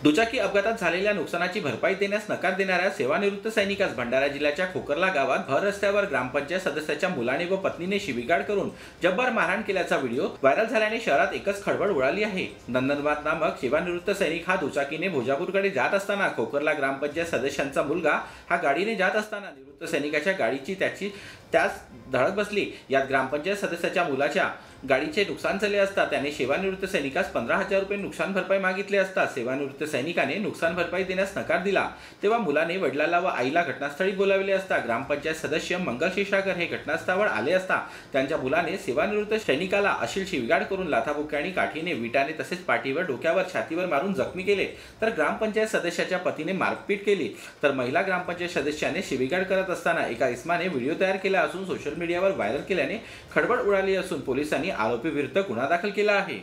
दुचाकी अपघातात झालेल्या नुकसानाची भरपाई देण्यास नकार देणाऱ्या सेवानिवृत्त सैनिकास भंडारा जिल्ह्याच्या खोकरला गावात भर रस्त्यावर ग्रामपंचायत सदस्याच्या मुलाने व पत्नीने शिवीगाळ करून जब्बर मारहाण केल्याचा व्हिडिओ व्हायरल झाल्याने शहरात एकच खळबळ उडाली आहे। नंदनबाद नामक सेवानिवृत्त सैनिक हा दुचाकीने भोजापूरकडे जात असताना खोकरला ग्रामपंचायत सदस्यांचा मुलगा हा गाडीने जात असताना निवृत्त सैनिकाच्या गाडीची त्यास धडक बसली। यात ग्रामपंचायत सदस्याच्या मुलाच्या गाडीचे नुकसान झाले असता त्याने सेवानिवृत्त सैनिकास 15,000 रुपये नुकसान भरपाई मागितली असता सेवानिवृत्त सैनिकाने नुकसान भरपाई देण्यास नकार दिला। तेव्हा मुलाने वडिलाला व आईला घटनास्थळी बोलावले असता ग्रामपंचायत सदस्य मंगल क्षीरसागर हे घटनास्थळावर आले असता त्यांच्या मुलाने सेवानिवृत्त सैनिकाला अशील शिवीगाळ करून लाथाबुक्क्याने, काठीने, विटाने तसेच पाठीवर, डोक्यावर, छातीवर मारून जखमी केले। तर ग्रामपंचायत सदस्याच्या पतीने मारपीट केली। तर महिला ग्रामपंचायत सदस्याने शिवीगाळ करत असताना एका इस्माने व्हिडिओ तयार केला असून सोशल मीडियावर व्हायरल केल्याने खळबळ उडाली असून पोलिसांनी आरोपी विरुद्ध गुन्हा दाखल केला आहे।